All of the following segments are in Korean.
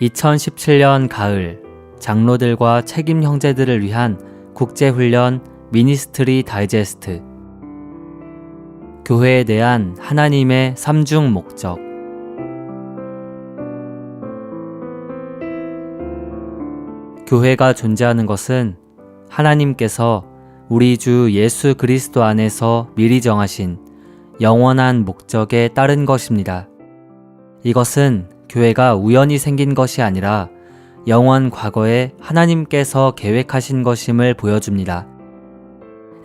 2017년 가을 장로들과 책임 형제들을 위한 국제훈련 미니스트리 다이제스트. 교회에 대한 하나님의 삼중 목적. 교회가 존재하는 것은 하나님께서 우리 주 예수 그리스도 안에서 미리 정하신 영원한 목적에 따른 것입니다. 이것은 교회가 우연히 생긴 것이 아니라 영원 과거에 하나님께서 계획하신 것임을 보여줍니다.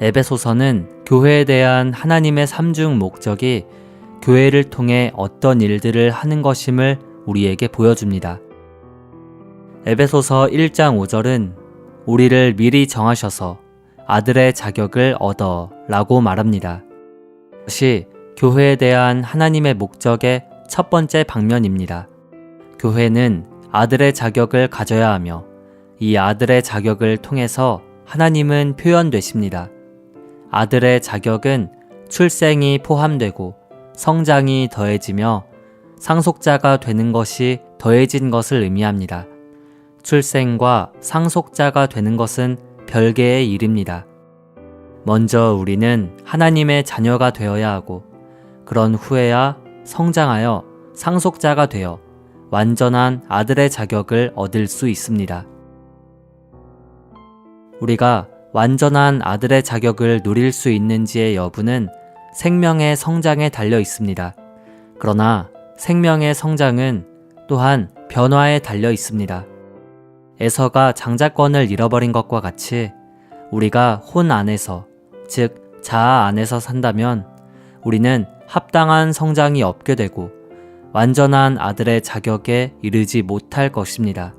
에베소서는 교회에 대한 하나님의 삼중 목적이 교회를 통해 어떤 일들을 하는 것임을 우리에게 보여줍니다. 에베소서 1장 5절은 우리를 미리 정하셔서 아들의 자격을 얻어 라고 말합니다. 이것이 교회에 대한 하나님의 목적의 첫 번째 방면입니다. 교회는 아들의 자격을 가져야 하며 이 아들의 자격을 통해서 하나님은 표현되십니다. 아들의 자격은 출생이 포함되고 성장이 더해지며 상속자가 되는 것이 더해진 것을 의미합니다. 출생과 상속자가 되는 것은 별개의 일입니다. 먼저 우리는 하나님의 자녀가 되어야 하고 그런 후에야 성장하여 상속자가 되어 완전한 아들의 자격을 얻을 수 있습니다. 우리가 완전한 아들의 자격을 누릴 수 있는지의 여부는 생명의 성장에 달려 있습니다. 그러나 생명의 성장은 또한 변화에 달려 있습니다. 에서가 장자권을 잃어버린 것과 같이 우리가 혼 안에서, 즉 자아 안에서 산다면 우리는 합당한 성장이 없게 되고 완전한 아들의 자격에 이르지 못할 것입니다.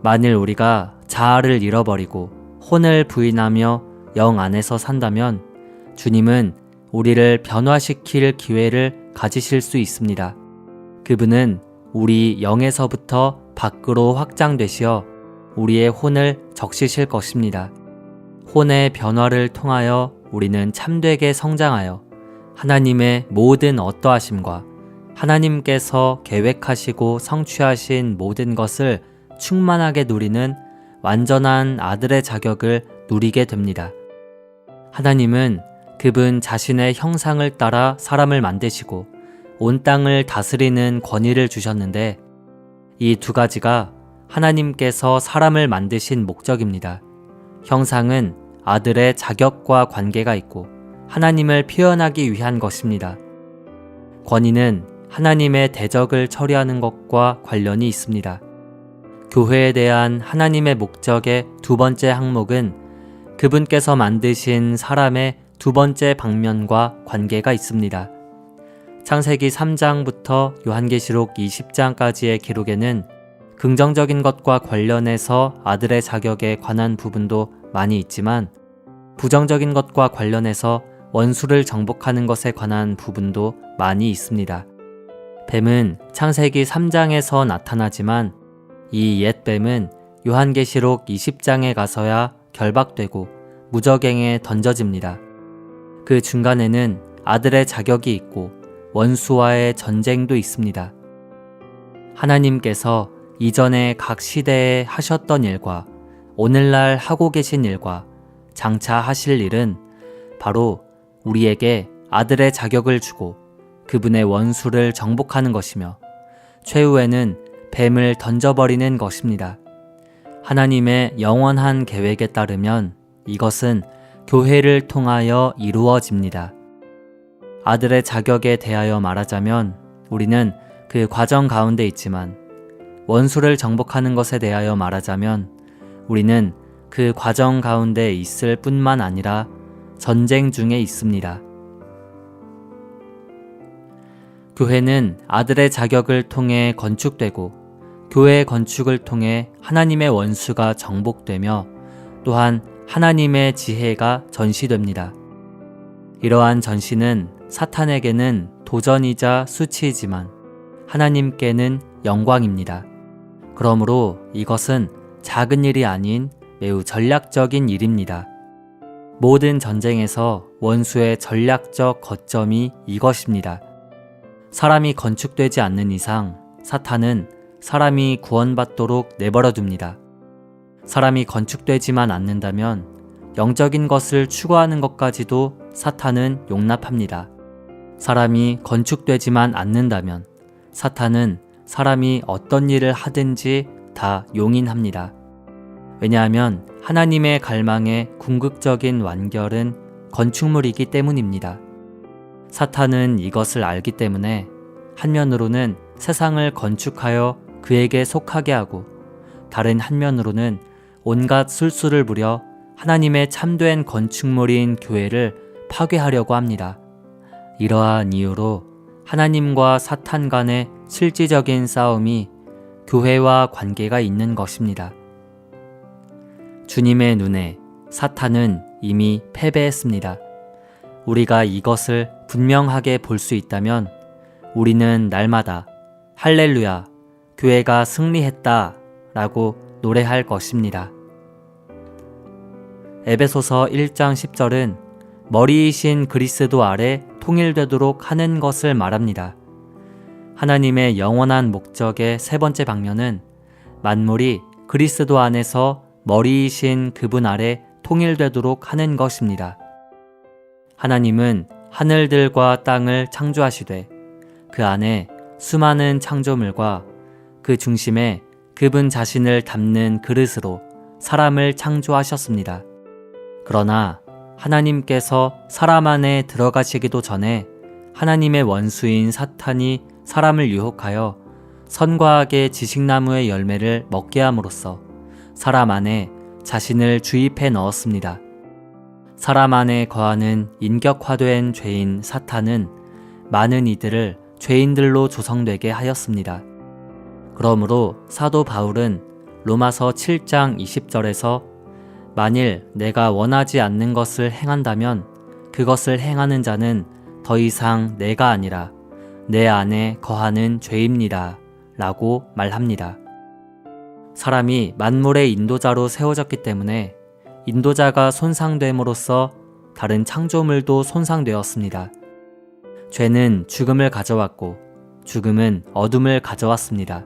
만일 우리가 자아를 잃어버리고 혼을 부인하며 영 안에서 산다면 주님은 우리를 변화시킬 기회를 가지실 수 있습니다. 그분은 우리 영에서부터 밖으로 확장되시어 우리의 혼을 적시실 것입니다. 혼의 변화를 통하여 우리는 참되게 성장하여 하나님의 모든 어떠하심과 하나님께서 계획하시고 성취하신 모든 것을 충만하게 누리는 완전한 아들의 자격을 누리게 됩니다. 하나님은 그분 자신의 형상을 따라 사람을 만드시고 온 땅을 다스리는 권위를 주셨는데 이 두 가지가 하나님께서 사람을 만드신 목적입니다. 형상은 아들의 자격과 관계가 있고 하나님을 표현하기 위한 것입니다. 권위는 하나님의 대적을 처리하는 것과 관련이 있습니다. 교회에 대한 하나님의 목적의 두 번째 항목은 그분께서 만드신 사람의 두 번째 방면과 관계가 있습니다. 창세기 3장부터 요한계시록 20장까지의 기록에는 긍정적인 것과 관련해서 아들의 자격에 관한 부분도 많이 있지만 부정적인 것과 관련해서 원수를 정복하는 것에 관한 부분도 많이 있습니다. 뱀은 창세기 3장에서 나타나지만 이 옛 뱀은 요한계시록 20장에 가서야 결박되고 무저갱에 던져집니다. 그 중간에는 아들의 자격이 있고 원수와의 전쟁도 있습니다. 하나님께서 이전에 각 시대에 하셨던 일과 오늘날 하고 계신 일과 장차 하실 일은 바로 우리에게 아들의 자격을 주고 그분의 원수를 정복하는 것이며 최후에는 뱀을 던져버리는 것입니다. 하나님의 영원한 계획에 따르면 이것은 교회를 통하여 이루어집니다. 아들의 자격에 대하여 말하자면 우리는 그 과정 가운데 있지만 원수를 정복하는 것에 대하여 말하자면 우리는 그 과정 가운데 있을 뿐만 아니라 전쟁 중에 있습니다. 교회는 아들의 자격을 통해 건축되고 교회의 건축을 통해 하나님의 원수가 정복되며 또한 하나님의 지혜가 전시됩니다. 이러한 전시는 사탄에게는 도전이자 수치이지만 하나님께는 영광입니다. 그러므로 이것은 작은 일이 아닌 매우 전략적인 일입니다. 모든 전쟁에서 원수의 전략적 거점이 이것입니다. 사람이 건축되지 않는 이상 사탄은 사람이 구원받도록 내버려 둡니다. 사람이 건축되지만 않는다면 영적인 것을 추구하는 것까지도 사탄은 용납합니다. 사람이 건축되지만 않는다면 사탄은 사람이 어떤 일을 하든지 다 용인합니다. 왜냐하면 하나님의 갈망의 궁극적인 완결은 건축물이기 때문입니다. 사탄은 이것을 알기 때문에 한면으로는 세상을 건축하여 그에게 속하게 하고 다른 한면으로는 온갖 술수를 부려 하나님의 참된 건축물인 교회를 파괴하려고 합니다. 이러한 이유로 하나님과 사탄 간의 실질적인 싸움이 교회와 관계가 있는 것입니다. 주님의 눈에 사탄은 이미 패배했습니다. 우리가 이것을 분명하게 볼 수 있다면 우리는 날마다 할렐루야, 교회가 승리했다 라고 노래할 것입니다. 에베소서 1장 10절은 머리이신 그리스도 아래 통일되도록 하는 것을 말합니다. 하나님의 영원한 목적의 세 번째 방면은 만물이 그리스도 안에서 머리이신 그분 아래 통일되도록 하는 것입니다. 하나님은 하늘들과 땅을 창조하시되 그 안에 수많은 창조물과 그 중심에 그분 자신을 담는 그릇으로 사람을 창조하셨습니다. 그러나 하나님께서 사람 안에 들어가시기도 전에 하나님의 원수인 사탄이 사람을 유혹하여 선과 악의 지식나무의 열매를 먹게 함으로써 사람 안에 자신을 주입해 넣었습니다. 사람 안에 거하는 인격화된 죄인 사탄은 많은 이들을 죄인들로 조성되게 하였습니다. 그러므로 사도 바울은 로마서 7장 20절에서 만일 내가 원하지 않는 것을 행한다면 그것을 행하는 자는 더 이상 내가 아니라 내 안에 거하는 죄입니다 라고 말합니다. 사람이 만물의 인도자로 세워졌기 때문에 인도자가 손상됨으로써 다른 창조물도 손상되었습니다. 죄는 죽음을 가져왔고 죽음은 어둠을 가져왔습니다.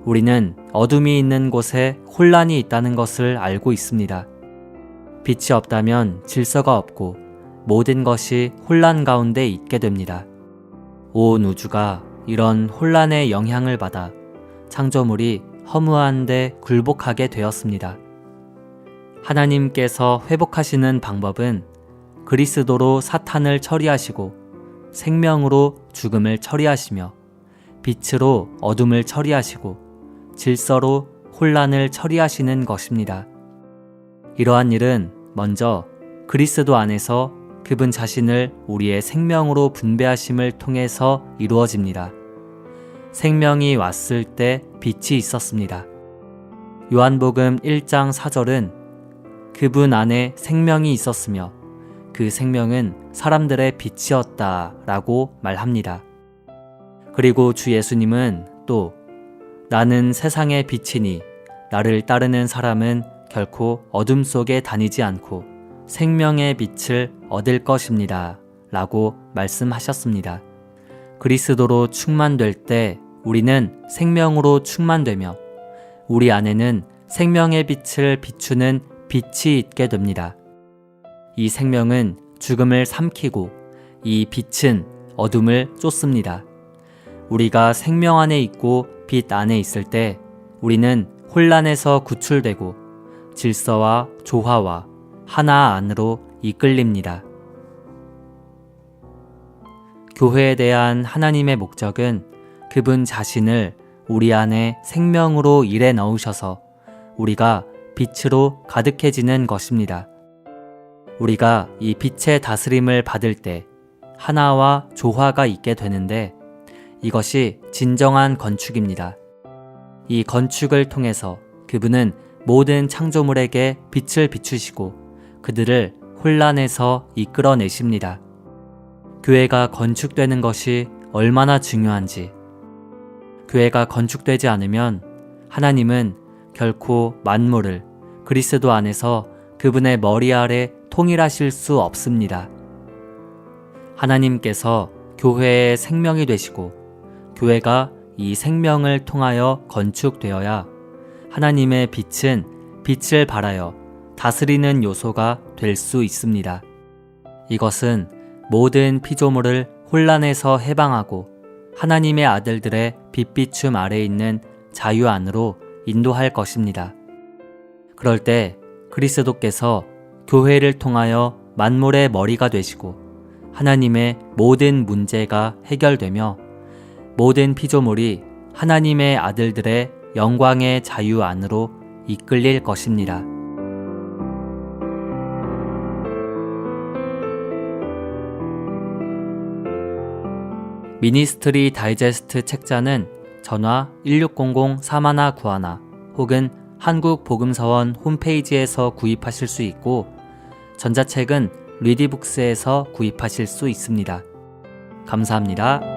우리는 어둠이 있는 곳에 혼란이 있다는 것을 알고 있습니다. 빛이 없다면 질서가 없고 모든 것이 혼란 가운데 있게 됩니다. 온 우주가 이런 혼란의 영향을 받아 창조물이 허무한데 굴복하게 되었습니다. 하나님께서 회복하시는 방법은 그리스도로 사탄을 처리하시고 생명으로 죽음을 처리하시며 빛으로 어둠을 처리하시고 질서로 혼란을 처리하시는 것입니다. 이러한 일은 먼저 그리스도 안에서 그분 자신을 우리의 생명으로 분배하심을 통해서 이루어집니다. 생명이 왔을 때 빛이 있었습니다. 요한복음 1장 4절은 그분 안에 생명이 있었으며 그 생명은 사람들의 빛이었다 라고 말합니다. 그리고 주 예수님은 또 나는 세상의 빛이니 나를 따르는 사람은 결코 어둠 속에 다니지 않고 생명의 빛을 얻을 것입니다 라고 말씀하셨습니다. 그리스도로 충만될 때 우리는 생명으로 충만되며 우리 안에는 생명의 빛을 비추는 빛이 있게 됩니다. 이 생명은 죽음을 삼키고 이 빛은 어둠을 쫓습니다. 우리가 생명 안에 있고 빛 안에 있을 때 우리는 혼란에서 구출되고 질서와 조화와 하나 안으로 이끌립니다. 교회에 대한 하나님의 목적은 그분 자신을 우리 안에 생명으로 일해 넣으셔서 우리가 빛으로 가득해지는 것입니다. 우리가 이 빛의 다스림을 받을 때 하나와 조화가 있게 되는데 이것이 진정한 건축입니다. 이 건축을 통해서 그분은 모든 창조물에게 빛을 비추시고 그들을 혼란에서 이끌어내십니다. 교회가 건축되는 것이 얼마나 중요한지, 교회가 건축되지 않으면 하나님은 결코 만물을 그리스도 안에서 그분의 머리 아래 통일하실 수 없습니다. 하나님께서 교회의 생명이 되시고 교회가 이 생명을 통하여 건축되어야 하나님의 빛은 빛을 발하여 다스리는 요소가 될 수 있습니다. 이것은 모든 피조물을 혼란에서 해방하고 하나님의 아들들의 빛비춤 아래 있는 자유 안으로 인도할 것입니다. 그럴 때 그리스도께서 교회를 통하여 만물의 머리가 되시고 하나님의 모든 문제가 해결되며 모든 피조물이 하나님의 아들들의 영광의 자유 안으로 이끌릴 것입니다. 미니스트리 다이제스트 책자는 전화 1600-4191 혹은 한국복음서원 홈페이지에서 구입하실 수 있고 전자책은 리디북스에서 구입하실 수 있습니다. 감사합니다.